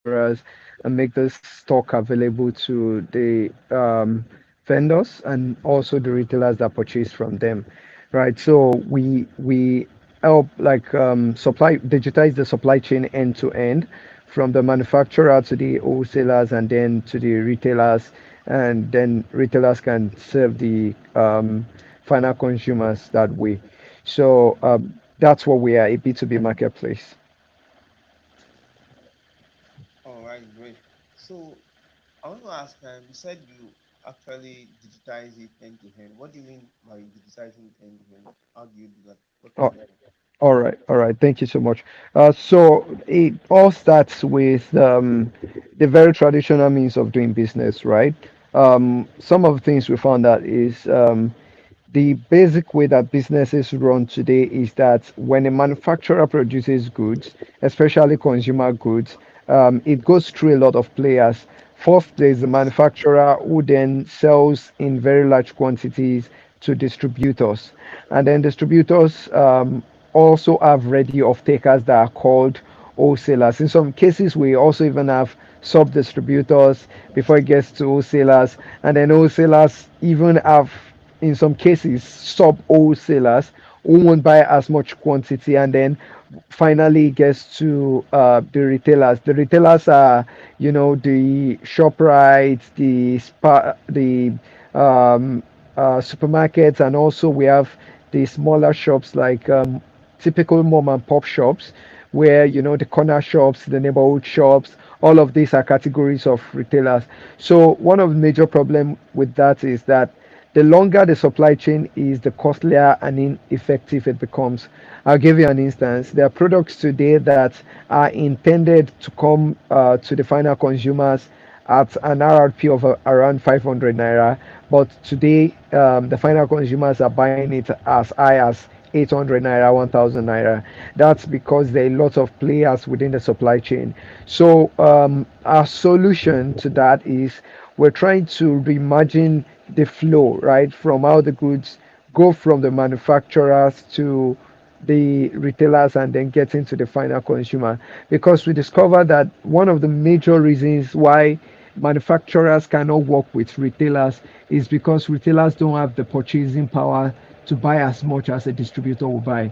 manufacturers and make this stock available to the vendors and also the retailers that purchase from them, right? So we help like supply digitize the supply chain end to end from the manufacturer to the wholesalers and then to the retailers, and then retailers can serve the final consumers that way. So that's what we are, a B2B marketplace. All right, great. So I want to ask, you said you actually digitize it end to end. What do you mean by digitizing it end to end? How do you do that? What can Oh, you do? all right, all right. Thank you so much. So it all starts with the very traditional means of doing business, right? Some of the things we found that is the basic way that businesses run today is that when a manufacturer produces goods, especially consumer goods, it goes through a lot of players. First, there's the manufacturer who then sells in very large quantities to distributors. And then distributors also have ready off takers that are called wholesalers. In some cases, we also even have sub distributors before it gets to wholesalers. And then wholesalers even have, in some cases, sub wholesalers who won't buy as much quantity, and then finally gets to the retailers. The retailers are, the ShopRite, the um, supermarkets, and also we have the smaller shops like typical mom and pop shops, where the corner shops, the neighborhood shops, all of these are categories of retailers. So one of the major problem with that is that the longer the supply chain is, the costlier and ineffective it becomes. I'll give you an instance. There are products today that are intended to come to the final consumers at an RRP of around 500 naira, but today the final consumers are buying it as high as 800 naira, 1000 naira. That's because there are a lot of players within the supply chain. So our solution to that is we're trying to reimagine the flow, right, from how the goods go from the manufacturers to the retailers and then get into the final consumer, because we discovered that one of the major reasons why manufacturers cannot work with retailers is because retailers don't have the purchasing power to buy as much as a distributor will buy.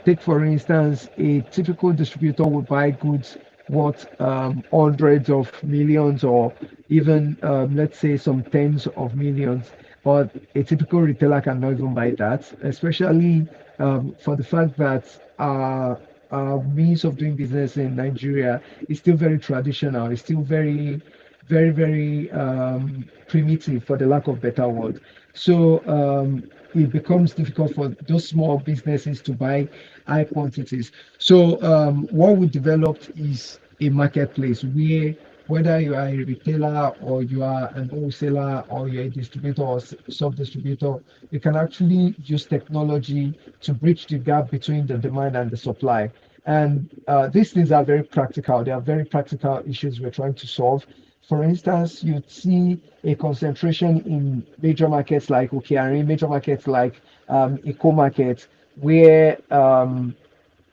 Take for instance, a typical distributor will buy goods worth hundreds of millions, or even let's say some tens of millions, but a typical retailer cannot even buy that, especially for the fact that our means of doing business in Nigeria is still very traditional. It's still very primitive, for the lack of better word. So it becomes difficult for those small businesses to buy high quantities. So what we developed is a marketplace where, whether you are a retailer or you are an wholesaler or you're a distributor or sub-distributor, you can actually use technology to bridge the gap between the demand and the supply. And these things are very practical. They are very practical issues we're trying to solve. For instance, you'd see a concentration in major markets like Okeari, major markets like Eco Market, where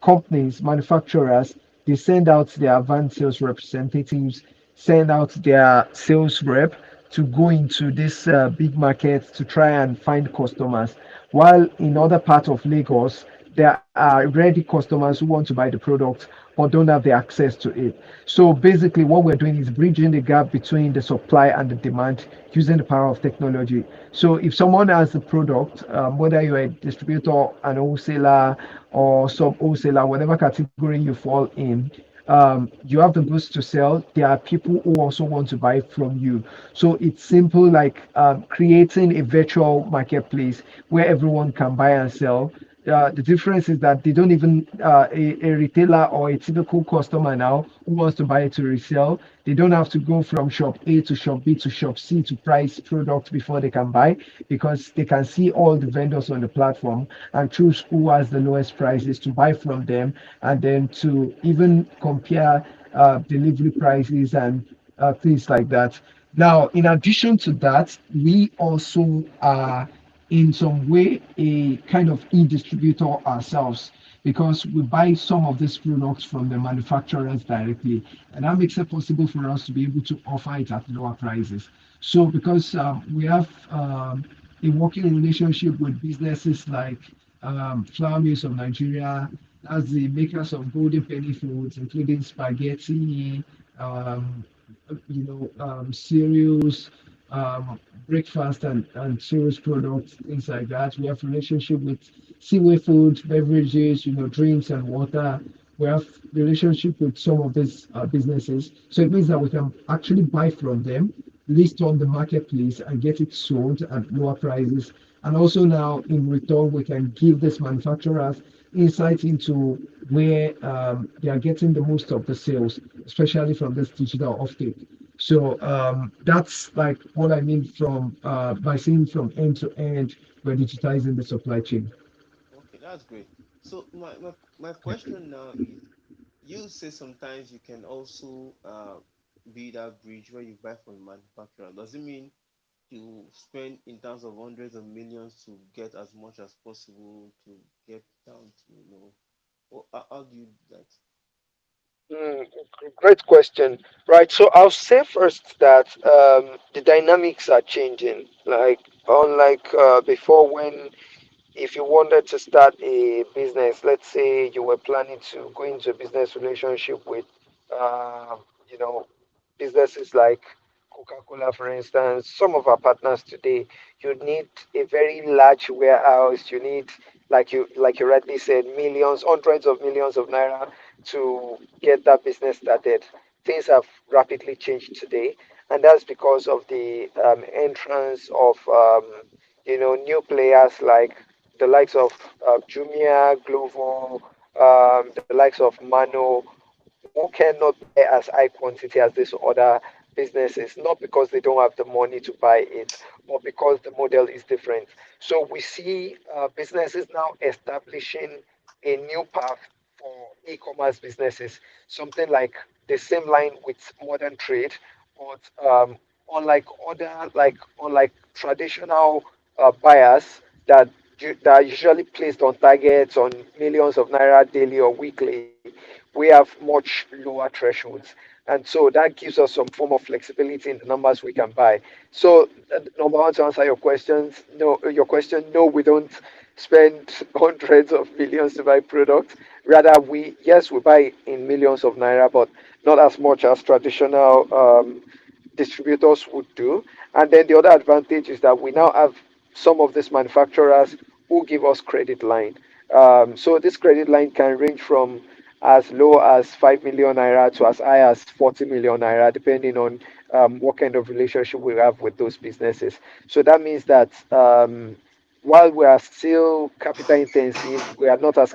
companies, manufacturers, they send out their van sales representatives, send out their sales rep to go into this big market to try and find customers. While in other parts of Lagos, there are ready customers who want to buy the product but don't have the access to it. So basically, what we're doing is bridging the gap between the supply and the demand using the power of technology. So if someone has the product, whether you're a distributor, an wholesaler, or sub wholesaler, whatever category you fall in, you have the goods to sell. There are people who also want to buy from you. So it's simple, like creating a virtual marketplace where everyone can buy and sell. The difference is that they don't even a retailer or a typical customer now who wants to buy it to resell. They don't have to go from shop A to shop B to shop C to price product before they can buy, because they can see all the vendors on the platform and choose who has the lowest prices to buy from them, and then to even compare delivery prices and things like that. Now, in addition to that, we also are in some way a kind of e-distributor ourselves because we buy some of these products from the manufacturers directly, and that makes it possible for us to be able to offer it at lower prices. So because we have a working relationship with businesses like Flour Mills of Nigeria, that's the makers of Golden Penny Foods, including spaghetti, um, cereals, um, breakfast and cereals products, things like that. We have relationship with Seaway Foods, beverages, drinks and water. We have relationship with some of these businesses. So it means that we can actually buy from them, list on the marketplace and get it sold at lower prices. And also now in return, we can give these manufacturers insight into where they are getting the most of the sales, especially from this digital offtake. So that's like what I mean from by saying from end to end, we're digitizing the supply chain. Okay, that's great. So my question now is, you say sometimes you can also be that bridge where you buy from the manufacturer. Does it mean you spend in terms of hundreds of millions to get as much as possible to get down to, how do you do that? Mm, Great question. Right. So I'll say first that the dynamics are changing. Like, unlike before, when if you wanted to start a business, let's say you were planning to go into a business relationship with, uh, you know, businesses like Coca-Cola, for instance, some of our partners today, you need a very large warehouse. You need, like you rightly said, millions, hundreds of millions of naira to get that business started. Things have rapidly changed today, and that's because of the entrance of new players like the likes of Jumia, Glovo, the likes of Mano, who cannot buy as high quantity as these other businesses, not because they don't have the money to buy it, but because the model is different. So we see businesses now establishing a new path for e-commerce businesses, something like the same line with modern trade, but unlike unlike traditional buyers that are usually placed on targets on millions of naira daily or weekly, we have much lower thresholds. And so that gives us some form of flexibility in the numbers we can buy. So, number one, to answer your question, no, we don't spend hundreds of millions to buy products. Rather, yes, we buy in millions of naira, but not as much as traditional distributors would do. And then the other advantage is that we now have some of these manufacturers who give us credit line. So this credit line can range from as low as 5 million naira to as high as 40 million naira, depending on what kind of relationship we have with those businesses. So that means that while we are still capital intensive, we are not as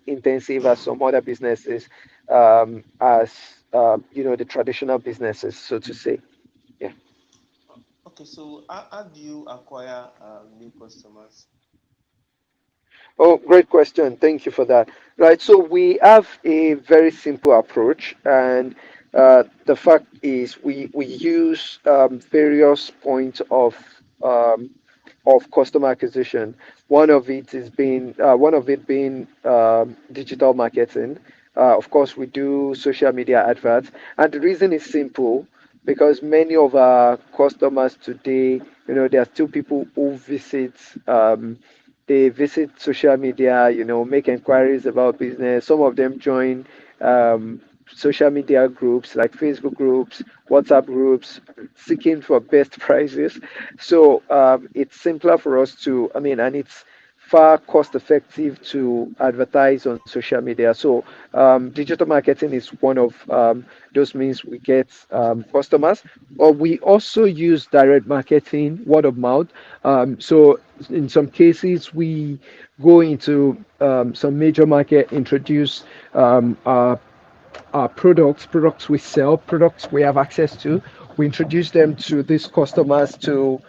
intensive as some other businesses, as the traditional businesses, so to say. Yeah. Okay, so how do you acquire new customers? Oh, great question. Thank you for that. Right. So we have a very simple approach, and the fact is we use various points um, of customer acquisition. One of it being digital marketing. Of course, we do social media adverts, and the reason is simple because many of our customers today, there are still people who they visit social media, make inquiries about business. Some of them join social media groups like Facebook groups, WhatsApp groups, seeking for best prices. So it's simpler for us to, and it's far cost effective to advertise on social media. So digital marketing is one of those means we get customers. Or we also use direct marketing, word of mouth. So in some cases, we go into some major market, introduce products we sell, products we have access to. We introduce them to these customers to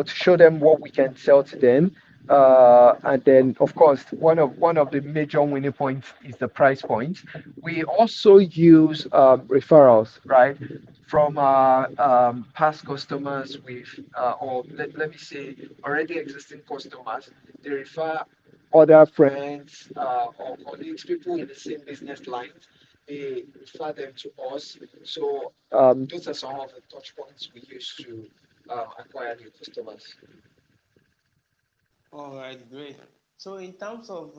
show them what we can sell to them. And then, of course, one of the major winning points is the price point. We also use referrals, right? from our past customers with, or let me say, already existing customers. They refer other friends or colleagues, people in the same business lines. They refer them to us. So those are some of the touch points we use to acquire new customers. All right, great. So in terms of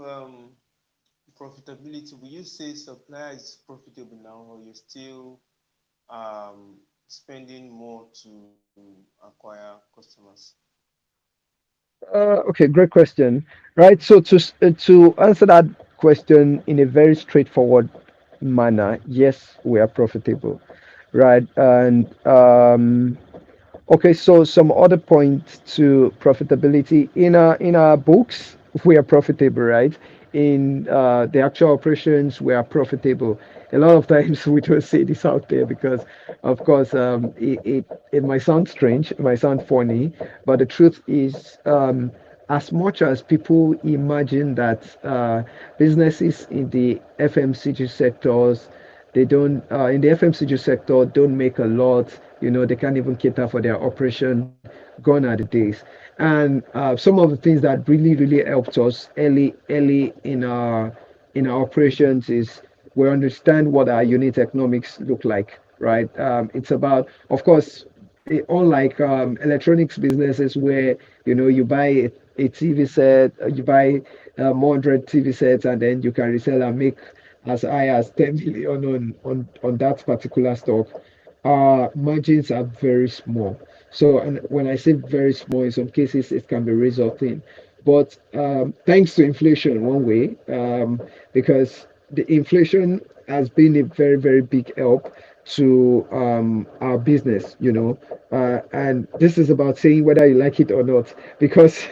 profitability, will you say supplier is profitable now, or you're still spending more to acquire customers? Okay, great question. Right, so to answer that question in a very straightforward manner, yes, we are profitable, right? And okay, so some other points to profitability in our books, we are profitable, right? In the actual operations, we are profitable. A lot of times we don't say this out there because, of course, it might sound strange, it might sound funny, but the truth is, as much as people imagine that businesses in the FMCG sectors they don't in the FMCG sector don't make a lot. You know, they can't even cater for their operation. Gone are the days. And some of the things that really helped us early in our operations is we understand what our unit economics look like, right? It's about, of course, unlike electronics businesses where you buy a TV set, you buy 100 TV sets, and then you can resell and make as high as 10 million on that particular stock. Our margins are very small. So, and when I say very small, in some cases it can be razor thin. But thanks to inflation, one way, because the inflation has been a very big help to our business, and this is about saying whether you like it or not, because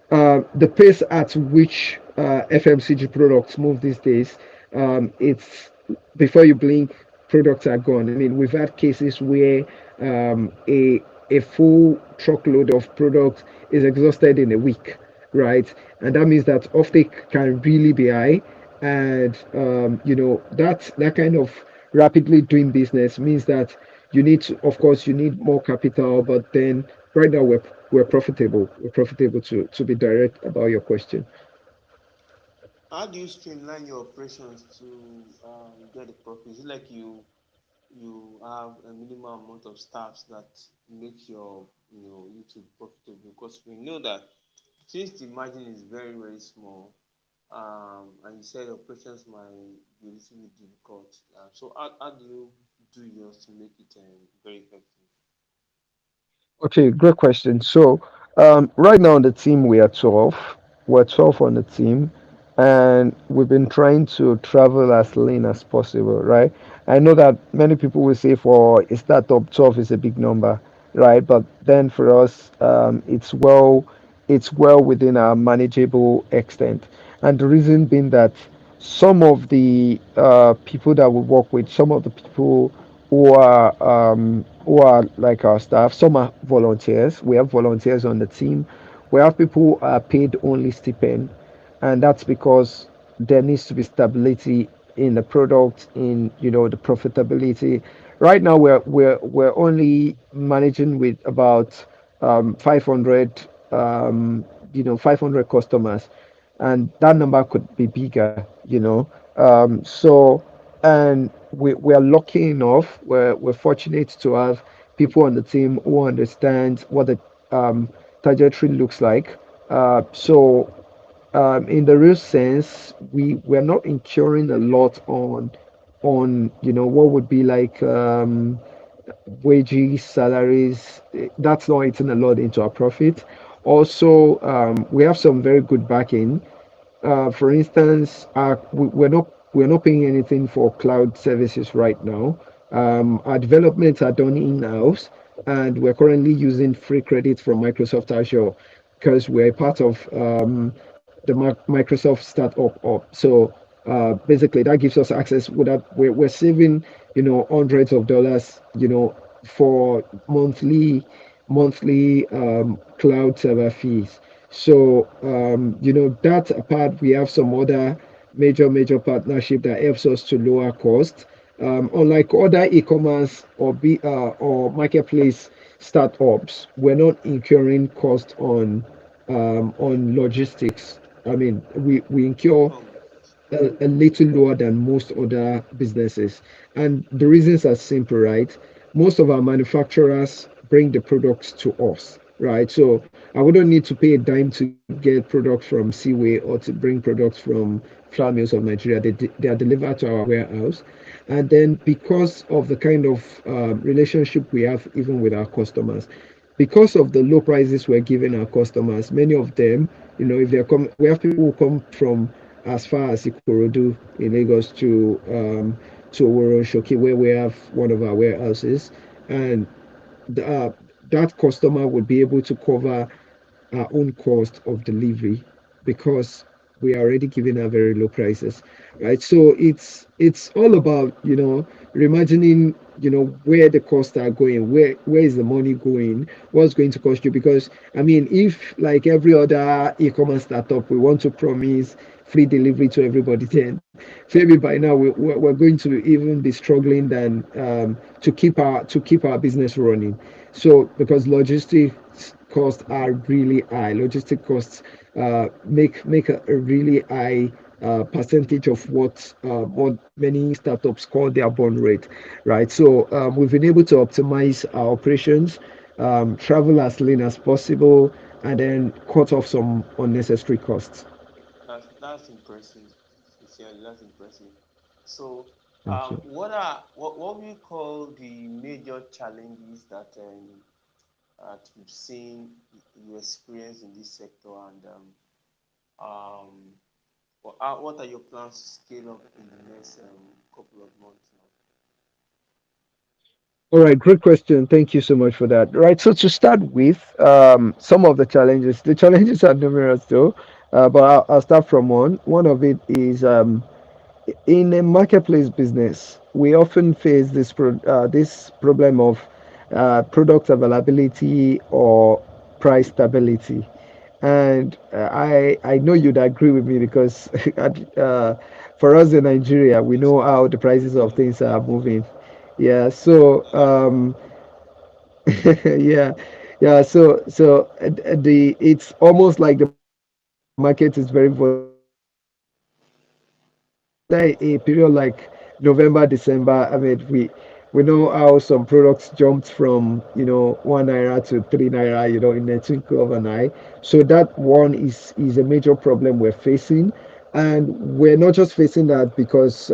the pace at which FMCG products move these days, it's before you blink, products are gone. I mean, we've had cases where a full truckload of products is exhausted in a week, right? And that means that offtake can really be high, and that kind of rapidly doing business means that you need to, of course, you need more capital, but then right now we're profitable. We're profitable to be direct about your question. How do you streamline your operations to get the profit? Is it like you have a minimum amount of staffs that make your you to be profitable? Because we know that since the margin is very small, and you said operations might be a little bit difficult. So how do you do yours to make it very effective? Okay, great question. So, right now on the team, we are 12. We're 12 on the team, and we've been trying to travel as lean as possible, right? I know that many people will say for a startup, 12 is a big number, right? But then for us, it's well within our manageable extent. And the reason being that some of the people that we work with, some of the people who are like our staff. Some are volunteers. We have volunteers on the team. We have people who are paid only stipend, and that's because there needs to be stability in the product, in the profitability. Right now, we're only managing with about 500 500 customers, and that number could be bigger. So and we are lucky enough, we're fortunate to have people on the team who understand what the trajectory looks like. In the real sense, we're not incurring a lot on what would be like wages, salaries. That's not eating a lot into our profit. Also, we have some very good backing. For instance, we're not paying anything for cloud services right now. Our developments are done in-house, and we're currently using free credit from Microsoft Azure because we're a part of the Microsoft Startup Up. So basically, that gives us access. We're saving, hundreds of dollars, for monthly cloud server fees. So, that apart, we have some other major partnership that helps us to lower cost. Unlike other e-commerce or marketplace startups, we're not incurring cost on logistics. I mean, we incur How much? a little lower than most other businesses. And the reasons are simple, right? Most of our manufacturers bring the products to us, right? So I wouldn't need to pay a dime to get products from Seaway or to bring products from flour mills of Nigeria. They are delivered to our warehouse. And then because of the kind of relationship we have even with our customers, because of the low prices we're giving our customers, many of them, if they're come, we have people who come from as far as Ikorodu in Lagos to Oworo Shoki, where we have one of our warehouses, and the, that customer would be able to cover our own cost of delivery because we are already giving her very low prices, right? So it's all about reimagining where the costs are going, where is the money going, what's going to cost you. Because I mean, if like every other e-commerce startup we want to promise free delivery to everybody, then maybe by now we're going to even be struggling than to keep our business running. So because logistics costs are really high, logistic costs make a really high percentage of what many startups call their burn rate, right? So we've been able to optimize our operations, travel as lean as possible, and then cut off some unnecessary costs. That's impressive. Sincerely, that's impressive. So, Thank you. what we call the major challenges that you've seen, you experience in this sector, and what are your plans to scale up in the next couple of months now? All right, great question. Thank you so much for that. Right, so to start with, some of the challenges. The challenges are numerous, though, but I'll start from one. One of it is in a marketplace business, we often face this problem of product availability or price stability. And I know you'd agree with me because for us in Nigeria, we Yes, know we how do. the prices of Yeah, things are moving. Yeah, so yeah, yeah, yeah. So the it's almost like the market is very volatile. After a period like November, December, I mean, we know how some products jumped from 1 naira to 3 naira, in a twinkle of an eye. So that one is a major problem we're facing, and we're not just facing that because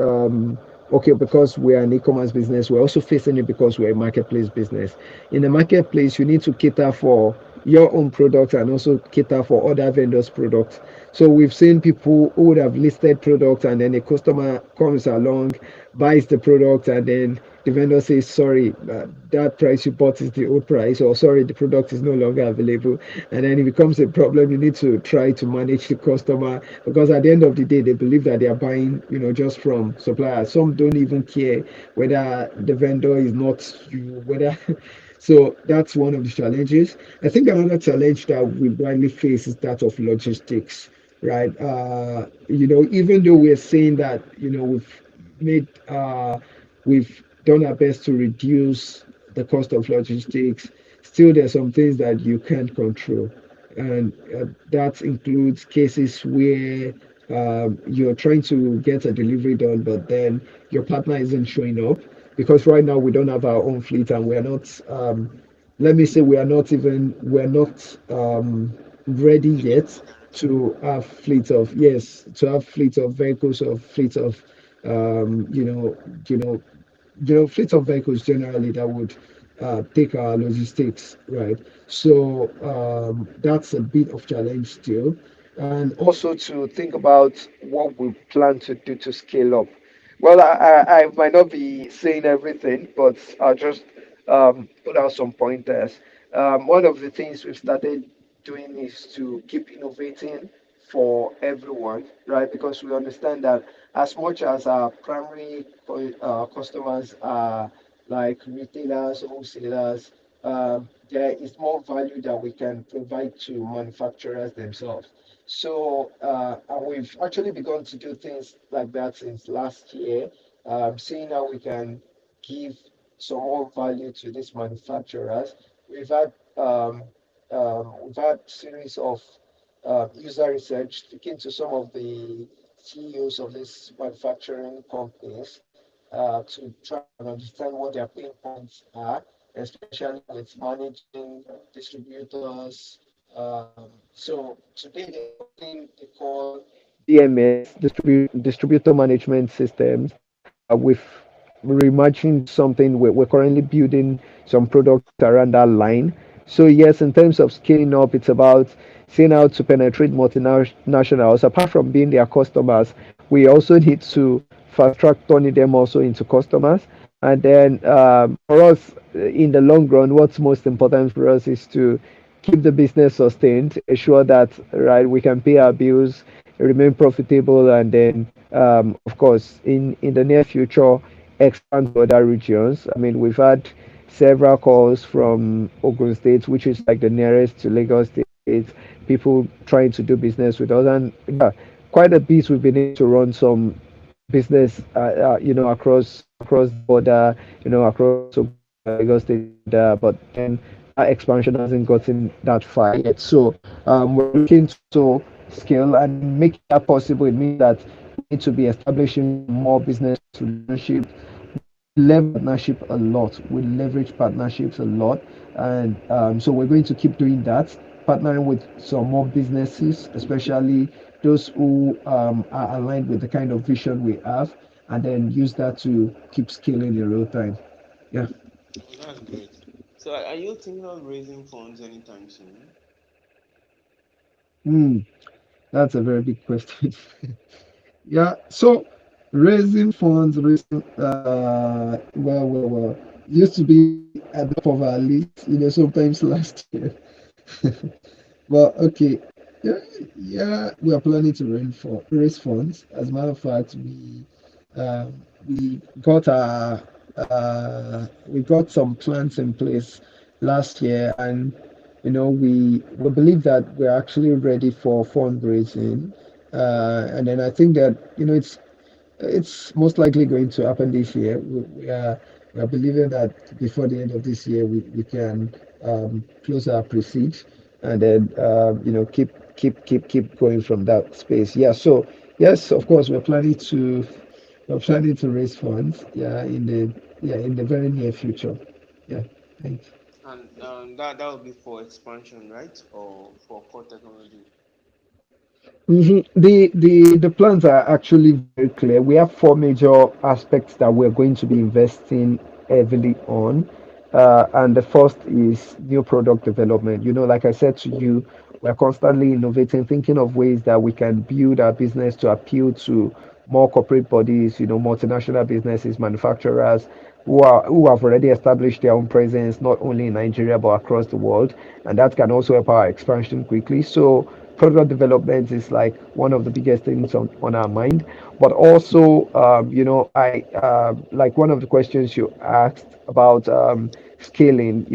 okay, because we're an e-commerce business, we're also facing it because we're a marketplace business. In a marketplace, you need to cater for your own product and also cater for other vendors' products. So we've seen people who would have listed products and then a customer comes along, buys the product, and then the vendor says, sorry, that price you bought is the old price, or sorry, the product is no longer available. And then it becomes a problem. You need to try to manage the customer because at the end of the day, they believe that they are buying, just from suppliers. Some don't even care whether the vendor is not you, whether. So that's one of the challenges. I think another challenge that we widely face is that of logistics, right? Even though we're saying that, made, we've done our best to reduce the cost of logistics, still there's some things that you can't control. And that includes cases where you're trying to get a delivery done, but then your partner isn't showing up because right now we don't have our own fleet and we're not let me say we're not ready taking yet more direction. to have fleet of yes to have fleet of vehicles or fleet of um, you know you know fleet of vehicles generally that would take our logistics, right? So that's a bit of challenge still. And also to think about what we plan to do to scale up. Well, I might not be saying everything, but I'll just put out some pointers. One of the things we've started doing is to keep innovating for everyone, right? Because we understand that as much as our primary customers are like retailers, wholesalers, there is more value that we can provide to manufacturers themselves. So, and we've actually begun to do things like that since last year. seeing how we can give some more value to these manufacturers. We've had we've had series of user research, speaking to some of the CEOs of these manufacturing companies to try and understand what their pain points are, especially with managing distributors. So today there's something they call DMS, distributor management systems. We've reimagined something. We're currently building some products around that line. So yes, in terms of scaling up, it's about seeing how to penetrate multinationals. Apart from being their customers, we also need to fast track turning them also into customers. And then for us, in the long run, what's most important for us is to keep the business sustained, ensure that right we can pay our bills, remain profitable, and then of course in the near future expand to other regions. I mean, we've had several calls from Ogun State, which is like the nearest to Lagos State, people trying to do business with us, and yeah, quite a bit we've been able to run some business, across the border, across Ogun State and Lagos State border. But then that expansion hasn't gotten that far yet. So we're looking to also scale, and then making that possible. It means that we need to be establishing some more business relationships. Partnership a lot. We leverage partnerships a lot, and so we're going to keep doing that, partnering with some more businesses, especially those who are aligned with the kind of vision we have, and then use that to keep scaling in real time. Yeah. Oh, that's great. So are you thinking of raising funds anytime soon? Hmm, that's a very big question. Yeah. So raising funds, well, used to be at the top of our list, sometimes last year. Well, okay. Yeah, yeah, we are planning to raise funds. As a matter of fact, we got we got some plans in place last year, and we believe that we're actually ready for fundraising. And then I think that it's most likely going to happen this year. We are believing that before the end of this year, we can close our proceeds, and then keep going from that space. Yeah. So yes, of course, we're planning to raise funds. Yeah, in the very near future. Yeah. Thanks. And that would be for expansion, right? Or for core technology? The plans are actually very clear. We have four major aspects that we're going to be investing heavily on. And the first is new product development. Like I said to you, we're constantly innovating, thinking of ways that we can build our business to appeal to more corporate bodies, multinational businesses, manufacturers who have already established their own presence not only in Nigeria but across the world, and that can also help our expansion quickly. So product development is like one of the biggest things on our mind. But also, I like one of the questions you asked about scaling.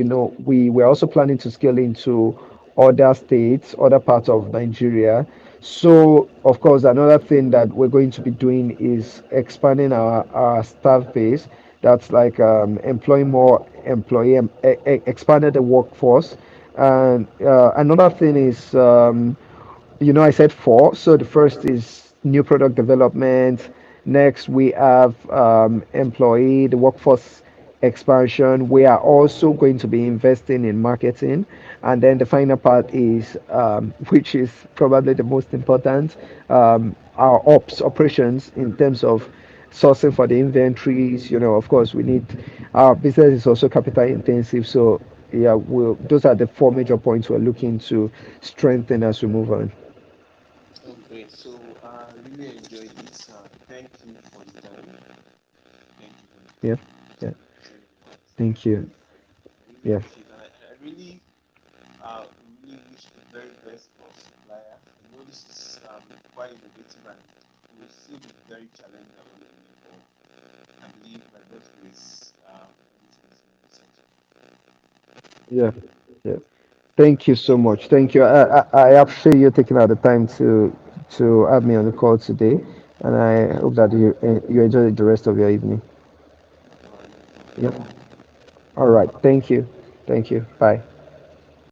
We're also planning to scale into other states, other parts of Nigeria. So, of course, another thing that we're going to be doing is expanding our staff base. That's like employing more expanded the workforce. And another thing is, I said four. So the first is new product development. Next, we have the workforce expansion. We are also going to be investing in marketing. And then the final part is, which is probably the most important, our operations in terms of sourcing for the inventories. Of course, our business is also capital intensive. So, yeah, those are the four major points we're looking to strengthen as we move on. Oh, great. So I really enjoyed this. Thank you for the time. Thank you for the Yeah, time. yeah. It's really nice. Thank you. I really Yeah. appreciate it. And I really wish the very best for supplier. I know this is quite innovative and will still be very challenging along the way, but I believe my best ways everything is going to be successful. Yeah. Yeah. Thank you so Thank much. you. Thank you. I appreciate you taking out the time to have me on the call today. and I hope that you enjoy the rest of your evening. All right, no problem. Yep. All right. Thank you. Thank you. Bye.